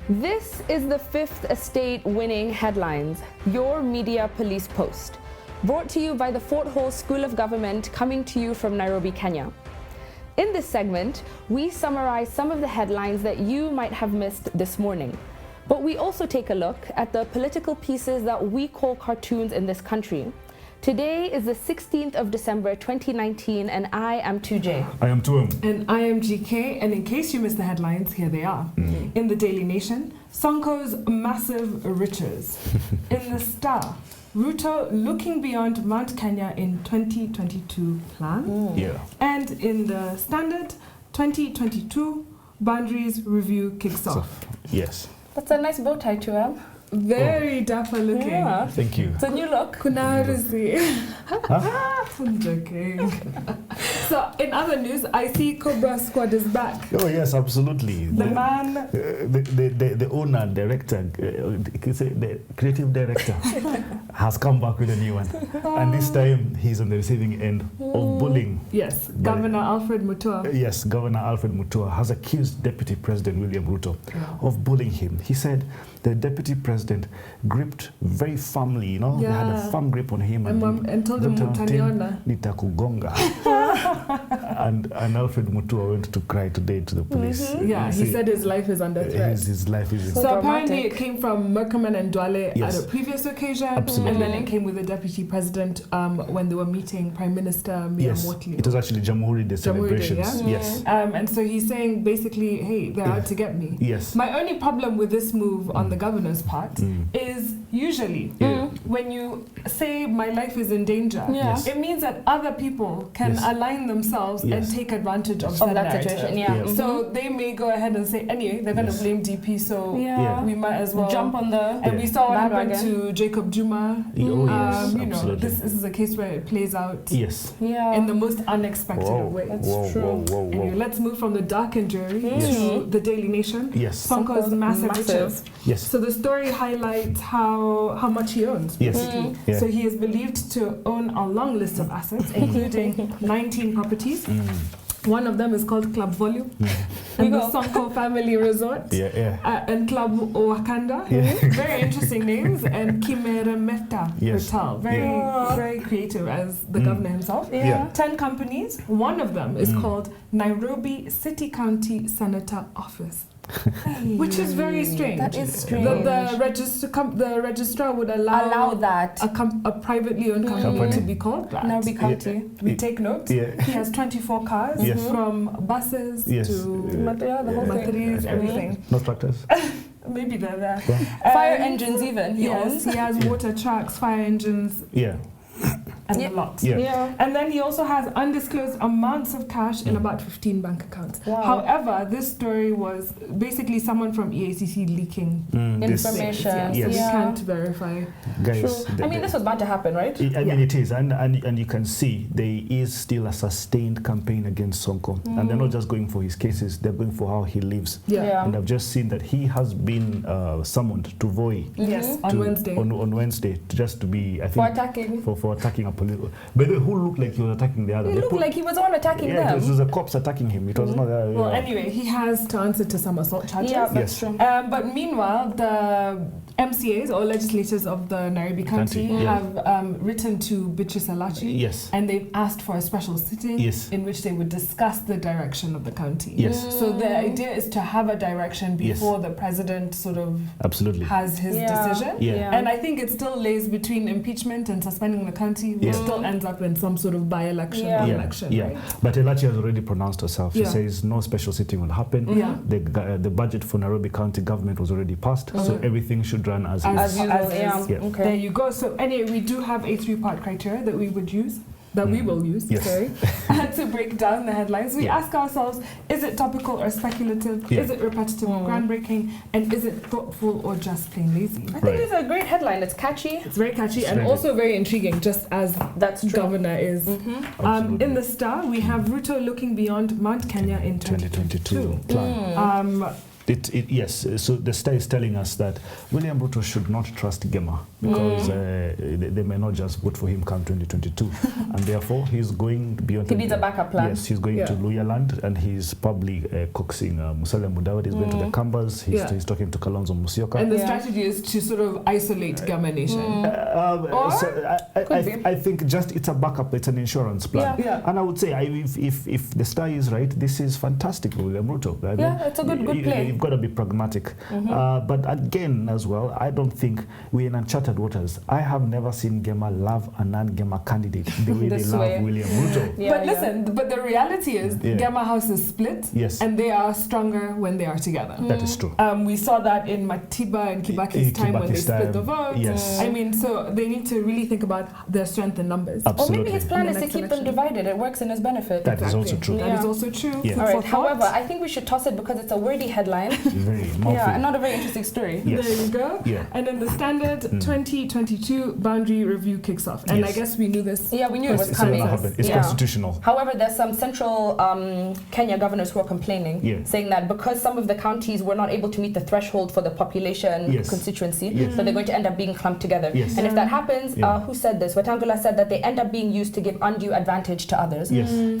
This is the Fifth Estate winning headlines, your media police post. Brought to you by the Fort Hall School of Government, coming to you from Nairobi, Kenya. In this segment, we summarize some of the headlines that you might have missed this morning. But we also take a look at the political pieces that we call cartoons in this country. Today is the 16th of December 2019, and I am 2J. I am 2M. And I am GK, and in case you missed the headlines, here they are. In the Daily Nation, Sonko's massive riches. In the Star, RUTO looking beyond Mount Kenya in 2022 plan. Yeah. And in the Standard, 2022 boundaries review kicks off. Yes. That's a nice bow tie, 2M. Very dapper looking. Yeah. Thank you. It's a new look. Kunarusi. I'm joking. So, in other news, I see Cobra Squad is back. Oh yes, absolutely. The man, the owner, director, the creative director has come back with a new one, and this time he's on the receiving end of bullying. yes, Governor Alfred Mutua. Yes, Governor Alfred Mutua has accused Deputy President William Ruto of bullying him. He said the Deputy President gripped very firmly, they had a firm grip on him And told him Mutaniona. Nitakugonga. and Alfred Mutua went to cry today to the police. Yeah, he said his life is under threat. His life is So apparently it came from Merkerman and Dwale at a previous occasion. Absolutely. And then it came with the Deputy President when they were meeting Prime Minister Mia Mottley. It was actually Jamhuri Day celebrations. Day, Yes. And so he's saying basically, hey, they're out to get me. Yes. My only problem with this move on the governor's part is usually when you say my life is in danger, it means that other people can align themselves and take advantage of that situation. Yeah. So they may go ahead and say, anyway, they're going to blame DP, so we might as well jump on the And we saw what happened bandwagon. to Jacob Juma. Absolutely. This is a case where it plays out Yeah. in the most unexpected of ways. Whoa. Anyway, let's move from the dark and dreary to the Daily Nation. Yes. Sonko's massive riches. Yes. So the story highlights how much he owns. Yes. Basically. Yeah. So he is believed to own a long list of assets, including 19 properties. One of them is called Club Volume, and the Sonko Family Resort, and Club Wakanda. Very interesting names, and Kimere Meta Hotel. Very creative, as the governor himself. 10 companies. One of them is called Nairobi City County Senator Office. Which is very strange. That is strange. The registrar would allow that a privately owned company to be called that. Nairobi County. We take note. He has 24 cars, from buses to the whole materials, everything. No tractors. Maybe they're there. Fire engines even. He owns. He has water trucks, fire engines. And a lot. And then he also has undisclosed amounts of cash in about 15 bank accounts. However, this story was basically someone from EACC leaking information. You can't verify. Guys, I mean, this was bound to happen, right? I mean, it is. And you can see there is still a sustained campaign against Sonko. And they're not just going for his cases, they're going for how he lives. And I've just seen that he has been summoned to Voi. On Wednesday. On Wednesday, just to be, I think... For attacking a police. But who looked like he was attacking the other? He looked like he was the one attacking them. It was the cops attacking him. It was not... well, anyway, he has to answer to some assault charges. Yeah, that's true. But meanwhile, the MCAs, or legislators of the Nairobi County, have written to Beatrice Alachi. And they've asked for a special sitting in which they would discuss the direction of the county. So the idea is to have a direction before the president sort of has his decision. And I think it still lays between impeachment and suspending the county, which still ends up in some sort of by-election or election. Right? But Elachi has already pronounced herself. She says no special sitting will happen. The budget for Nairobi County government was already passed, so everything should run as usual. There you go. So anyway, we do have a 3-part criteria that we would use. That we will use, to break down the headlines. We ask ourselves, is it topical or speculative? Is it repetitive or groundbreaking? And is it thoughtful or just plain lazy? I think it's a great headline. It's catchy. It's very catchy and also very intriguing, just as governor is. In the Star, we have RUTO looking beyond Mount Kenya in 2022. Yes, so the Star is telling us that William Ruto should not trust GEMA because they may not just vote for him come 2022. And therefore, he's going beyond... He needs a backup plan. Yes, he's going to Luyaland and he's probably coaxing Musalia Mudavadi. He's going to the Kambas. He's talking to Kalonzo Musyoka. And the strategy is to sort of isolate GEMA Nation. I think just it's a backup, it's an insurance plan. And I would say, if the Star is right, this is fantastic for William Ruto. It's a good play. You've got to be pragmatic. But again, as well, I don't think we're in uncharted waters. I have never seen GEMA love a non-GEMA candidate the way they love William Ruto. But listen, but the reality is GEMA House is split, and they are stronger when they are together. That is true. We saw that in Matiba and Kibaki's time when they split the vote. I mean, so they need to really think about their strength in numbers. Absolutely. Or maybe his plan is to keep them divided. It works in his benefit. That is also true. That is also true. All right. However, I think we should toss it because it's a wordy headline. Very and not a very interesting story. There you go. And then the standard 2022 boundary review kicks off. And I guess we knew this. Yeah, we knew it was coming. It's constitutional. However, there's some central Kenya governors who are complaining, saying that because some of the counties were not able to meet the threshold for the population constituency, so they're going to end up being clumped together. And if that happens, who said this? Wetangula said that they end up being used to give undue advantage to others.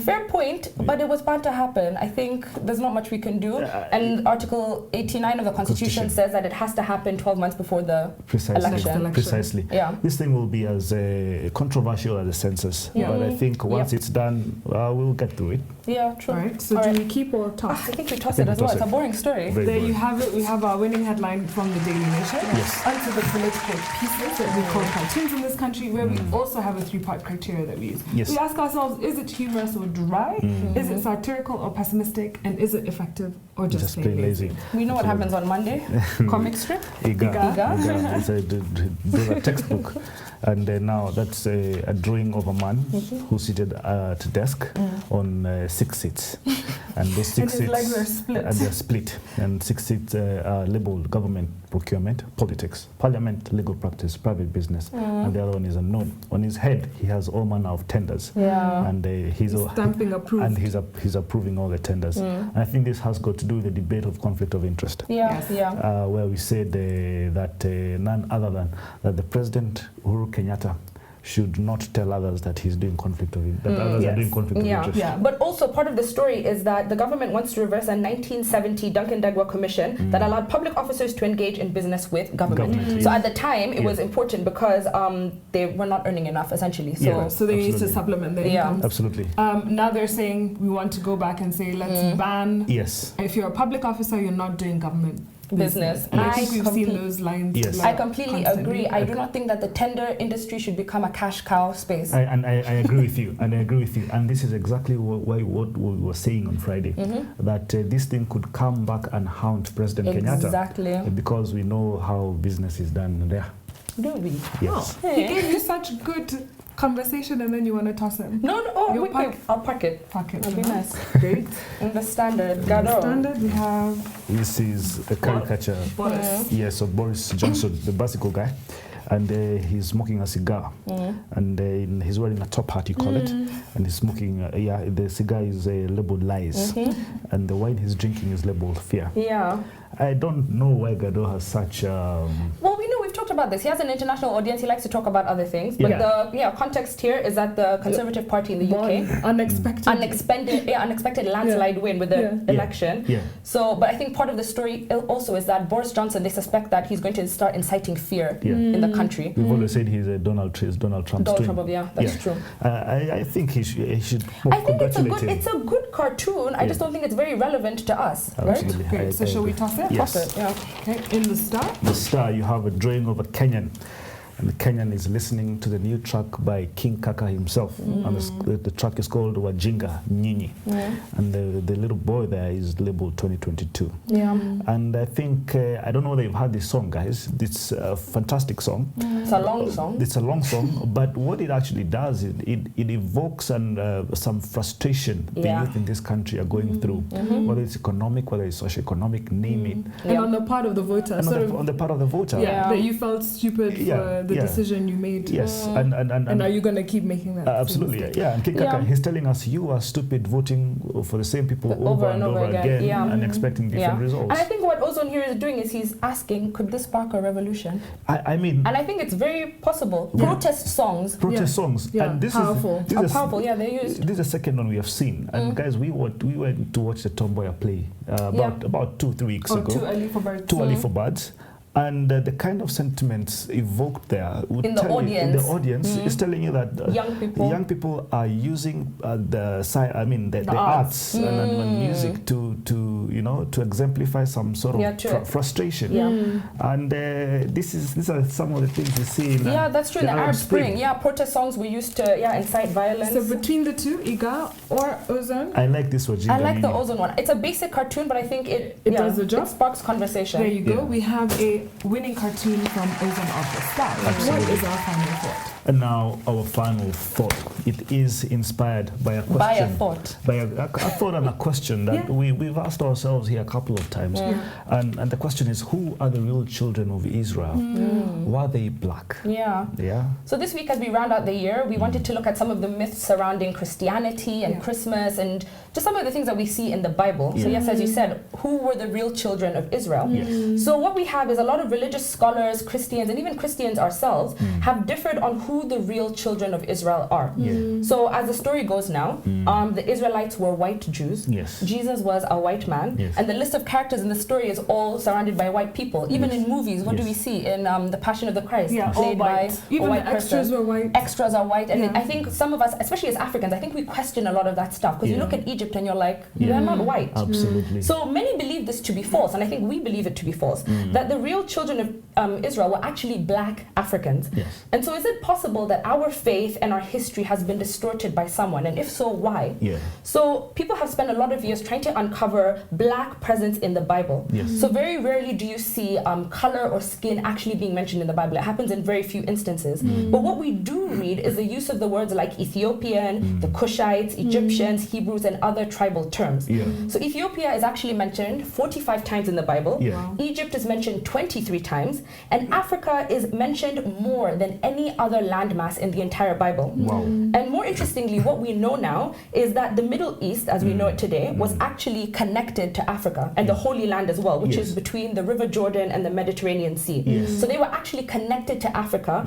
Fair point, but it was bound to happen. I think there's not much we can do. And Article 89 of the Constitution says that it has to happen 12 months before the election. Precisely. This thing will be as controversial as the census, but I think once it's done, we'll get through it. Yeah, true. All right, so do we keep or toss? I think we toss it as well. It's a boring story. There you have it. We have our winning headline from the Daily Nation. Onto the political pieces that we call cartoons in this country, where we also have a three-part criteria that we use. We ask ourselves, is it humorous or dry? Is it satirical or pessimistic? And is it effective or just plain lazy? We know what happens on Monday. Comic strip. Iga. It's a textbook. And now that's a drawing of a man who's seated at a desk on 6 seats. And those 6 seats... And his legs are split. And they're split. And 6 seats are labeled government, procurement, politics, parliament, legal practice, private business. And the other one is unknown. On his head, he has all manner of tenders. And he's stamping approved. And he's approving all the tenders. And I think this has got to do with the debate of conflict of interest. Where we said that none other than that the President, Uhuru Kenyatta, should not tell others that he's doing conflict of interest, that others are doing conflict of interest. But also part of the story is that the government wants to reverse a 1970 Duncan Degwa commission that allowed public officers to engage in business with government. So at the time, it was important because they were not earning enough, essentially. So they need to supplement their incomes. Absolutely. Now they're saying we want to go back and say, let's ban. If you're a public officer, you're not doing government business. And I think we've seen those lines. I completely agree. I do not think that the tender industry should become a cash cow space. I agree with you. And this is exactly what we were saying on Friday, that this thing could come back and haunt President Kenyatta. Because we know how business is done there. Do we? Yes. He gave you such good conversation and then you want to toss him. No. I'll park it. That'll be nice. Great. In the standard. In the standard we have... This is a caricature. Boris. Yes, of Boris Johnson, the bicycle guy. And he's smoking a cigar. And he's wearing a top hat, you call it. And he's smoking, the cigar is labeled lies. And the wine he's drinking is labeled fear. I don't know why Gado has such... Well, we know we've talked about this. He has an international audience. He likes to talk about other things. But the context here is that the Conservative Party in the UK... Unexpected landslide win with the election. So, but I think part of the story also is that Boris Johnson, they suspect that he's going to start inciting fear in the country. We've always said he's a Donald Trump's twin. That's true. I think he should I think it's a good cartoon. I just don't think it's very relevant to us. Absolutely. Right? Great. So shall we toss it? Yes. Okay. In the Star? The Star, you have a drawing of a Kenyan. And the Kenyan is listening to the new track by King Kaka himself. And the track is called Wajinga Nyinyi. And the little boy there is labeled 2022. And I think, I don't know whether you've heard this song, guys. It's a fantastic song. It's a long song. It's a long song, but what it actually does is it evokes some frustration the youth in this country are going through, whether it's economic, whether it's socioeconomic, name it. And on the part of the voter. On the part of the voter. That you felt stupid for the decision you made. Yes, and are you going to keep making that? Absolutely, And Kikaka, he's telling us you are stupid voting for the same people over and over again and expecting different results. And I think what Ozone here is doing is he's asking, could this spark a revolution? I mean, and I think it's very possible. Protest songs. And this powerful. Is powerful. They used. This is the second one we have seen. And guys, we went to watch the Tomboya play about 2-3 weeks ago. Too early for birds. Too early for birds. And the kind of sentiments evoked there in the audience is telling you that young people are using the arts and music to exemplify some sort of frustration. And these are some of the things you see in that's true. In the Arab Spring. Protest songs we used to incite violence. So between the two, Iga or Ozone? I like this one. I like the Ozone one. It's a basic cartoon, but I think it does the job. It sparks conversation. There you go. We have a winning cartoon from Ozone of the Star. What is our final thought? And now our final thought. It is inspired by a question. By a thought. By a thought and a question that we've asked ourselves here a couple of times. And the question is, who are the real children of Israel? Were they black? So this week, as we round out the year, we wanted to look at some of the myths surrounding Christianity and Christmas and just some of the things that we see in the Bible. So yes, as you said, who were the real children of Israel? So what we have is a lot of religious scholars, Christians, and even Christians ourselves have differed on who the real children of Israel are. So as the story goes now, the Israelites were white Jews. Jesus was a white man. And the list of characters in the story is all surrounded by white people. Even in movies, what do we see? In The Passion of the Christ, played by even a white the extras person. Were white. Extras are white. And I think some of us, especially as Africans, I think we question a lot of that stuff. Because you look at Egypt and you're like, they're not white. Absolutely. So many believe this to be false. And I think we believe it to be false. That the real children of Israel were actually black Africans. And so is it possible that our faith and our history has been distorted by someone? And if so, why? So people have spent a lot of years trying to uncover black presence in the Bible. So very rarely do you see color or skin actually being mentioned in the Bible. It happens in very few instances. But what we do read is the use of the words like Ethiopian, the Cushites, Egyptians, Hebrews, and other tribal terms. So Ethiopia is actually mentioned 45 times in the Bible. Egypt is mentioned 23 times. And Africa is mentioned more than any other landmass in the entire Bible. And more interestingly, what we know now is that the Middle East, as we know it today, was actually connected to Africa and the Holy Land as well, which is between the River Jordan and the Mediterranean Sea. So they were actually connected to Africa,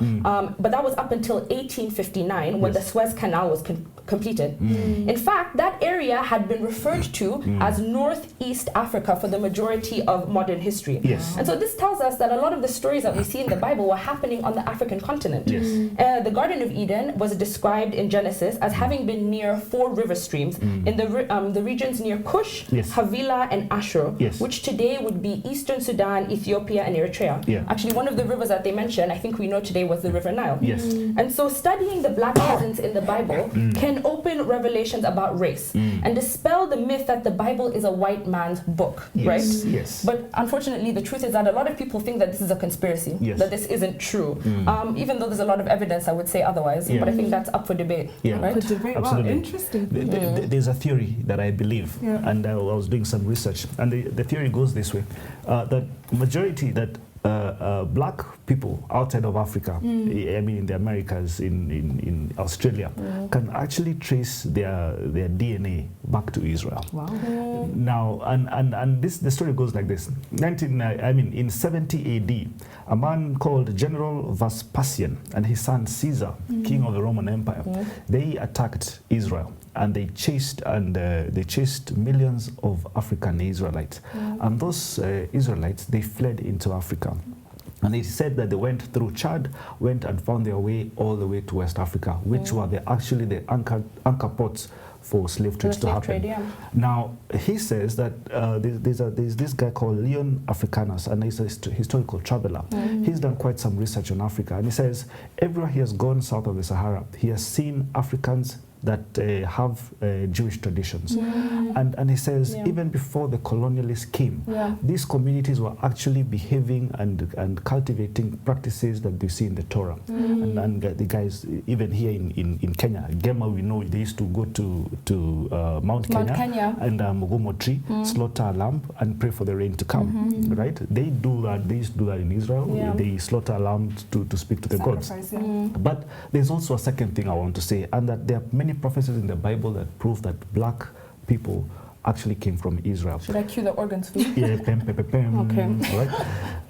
but that was up until 1859 when the Suez Canal was completed. In fact, that area had been referred to as Northeast Africa for the majority of modern history. And so this tells us that a lot of the stories that we see in the Bible were happening on the African continent. The Garden of Eden was described in Genesis as having been near 4 river streams in the regions near Cush, Havilah, and Ashur, which today would be Eastern Sudan, Ethiopia, and Eritrea. Actually, one of the rivers that they mentioned, I think we know today, was the River Nile. And so studying the black presence in the Bible can open revelations about race and dispel the myth that the Bible is a white man's book, right? But unfortunately, the truth is that a lot of people think that this is a conspiracy, that this isn't true, even though there's a lot of evidence, I would say otherwise, but I think that's up for debate. Right? For debate. Wow, interesting. There's a theory that I believe, and I was doing some research, and the theory goes this way, that majority that black people outside of Africa, I mean in the Americas, in Australia, can actually trace their DNA back to Israel. Now, and the story goes like this. In 70 AD, a man called General Vespasian and his son Caesar, king of the Roman Empire, they attacked Israel. And they chased millions of African Israelites. And those Israelites, they fled into Africa. And it said that they went through Chad, went and found their way all the way to West Africa, which were actually the anchor ports for slave trade to happen. Now, he says that there's this guy called Leon Africanus, and he's a historical traveler. He's done quite some research on Africa, and he says everywhere he has gone south of the Sahara, he has seen Africans that have Jewish traditions. And he says, even before the colonialists came, these communities were actually behaving and cultivating practices that they see in the Torah. And the guys, even here in Kenya, GEMA, we know they used to go to Mount Kenya and Mugomo tree, slaughter a lamb and pray for the rain to come, right? They do that. They used to do that in Israel. They slaughter a lamb to speak to the gods. But there's also a second thing I want to say, and that there are many prophecies in the Bible that prove that black people actually came from Israel. Should I cue the organs for you? Yeah, pem, pem, pem, pem. Okay. Right?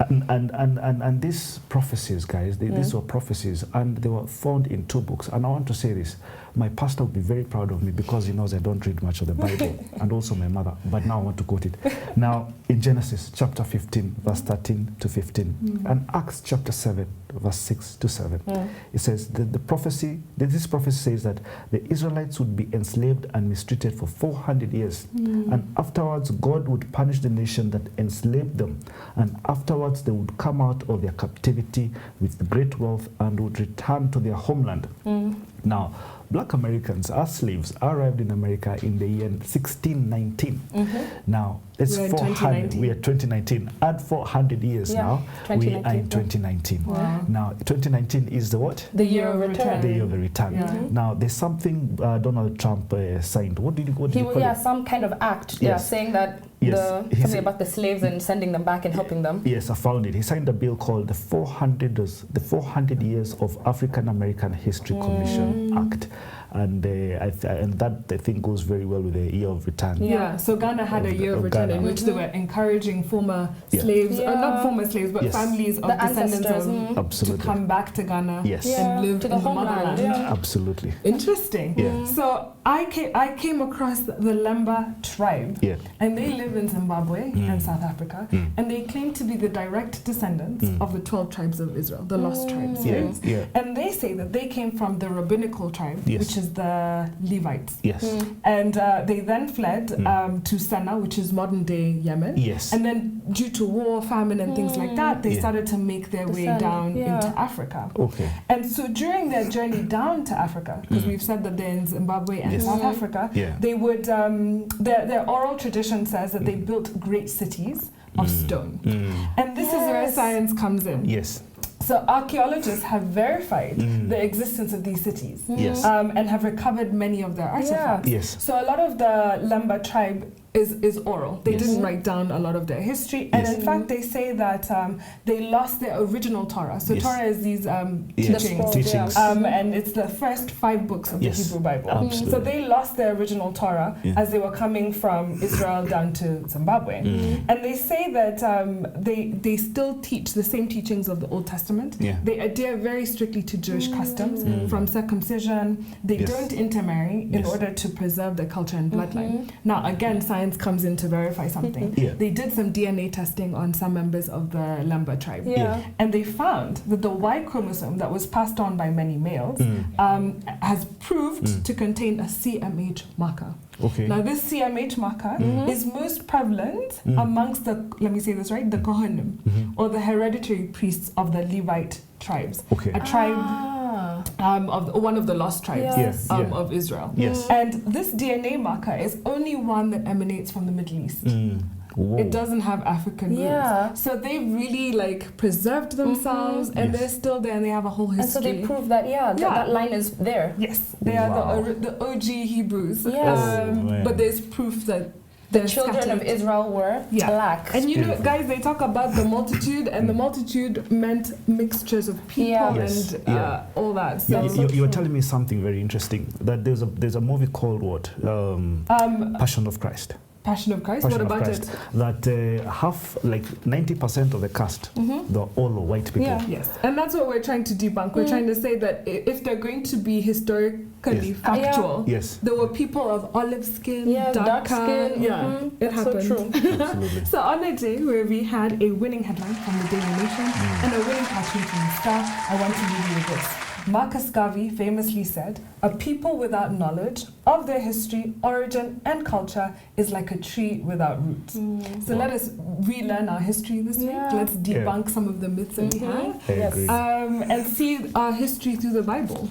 And these prophecies, guys, these were prophecies, and they were found in 2 books. And I want to say this. My pastor will be very proud of me because he knows I don't read much of the Bible, and also my mother. But now I want to quote it. Now, in Genesis chapter 15, verse 13 to 15, and Acts chapter 7, verse 6 to 7, it says, this prophecy says that the Israelites would be enslaved and mistreated for 400 years. And afterwards, God would punish the nation that enslaved them. And afterwards, they would come out of their captivity with great wealth and would return to their homeland. Now, black Americans, as slaves, arrived in America in the year 1619. Now, it's 400. We are 2019. Add 400 years now. We are in 2019. Wow. Now, 2019 is the what? The year of return. The year of the return. Now, there's something Donald Trump signed. What did he call it? Some kind of act. saying that something about the slaves and sending them back and helping them. Yes, I found it. He signed a bill called the 400 Years of African American History Commission Act. And that, I think, goes very well with the year of return. Yeah, so Ghana had a year of return in which they were encouraging former slaves, or not former slaves, but families of descendants to come back to Ghana and live in the motherland. Absolutely. Interesting. So I came across the Lemba tribe, and they live in Zimbabwe and South Africa, and they claim to be the direct descendants of the 12 tribes of Israel, the lost tribes. And they say that they came from the rabbinical tribe, which is the Levites. And they then fled to Sana'a, which is modern-day Yemen. And then due to war, famine, and things like that, they started to make their way down into Africa. And so during their journey down to Africa, because we've said that they're in Zimbabwe and South Africa, they would, their oral tradition says that they built great cities of stone. And this is where science comes in. So archaeologists have verified the existence of these cities and have recovered many of their artifacts. So a lot of the Lemba tribe is oral. They didn't write down a lot of their history. And in fact, they say that they lost their original Torah. So Torah is these teachings. And it's the first 5 books of the Hebrew Bible. So they lost their original Torah as they were coming from Israel down to Zimbabwe. And they say that they still teach the same teachings of the Old Testament. They adhere very strictly to Jewish customs, from circumcision. They don't intermarry in order to preserve their culture and bloodline. Now, again, science comes in to verify something. They did some DNA testing on some members of the Lemba tribe. And they found that the Y chromosome that was passed on by many males has proved to contain a CMH marker. Now, this CMH marker is most prevalent amongst the, let me say this right, the Kohanim, or the hereditary priests of the Levite tribes, a tribe of one of the lost tribes of Israel. And this DNA marker is only one that emanates from the Middle East. It doesn't have African roots. So they really preserved themselves, and they're still there, and they have a whole history. And so they prove that that line is there. They are the OG Hebrews. But there's proof that the children of Israel were black. And you know, guys, they talk about the multitude, and the multitude meant mixtures of people and all that. So you were telling me something very interesting, that there's a movie called what? Passion of Christ. Passion of Christ? What about it? That half, 90% of the cast, they're all white people. And that's what we're trying to debunk. We're trying to say that if they're going to be historically factual, there were people of olive skin, dark skin. It happened. So true. So on a day where we had a winning headline from the Daily Nation and a winning cartoon from the Star, I want to leave you with this. Marcus Garvey famously said, "A people without knowledge of their history, origin, and culture is like a tree without roots." So let us relearn our history this week. Let's debunk some of the myths that we have. And see our history through the Bible.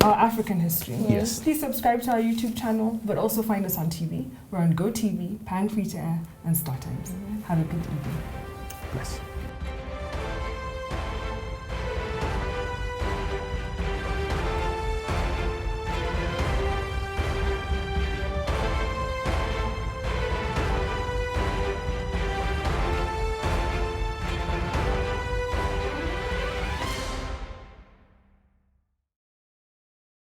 Our African history. Please subscribe to our YouTube channel, but also find us on TV. We're on GoTV, Pan Free to Air, and StarTimes. Have a good evening. Bless.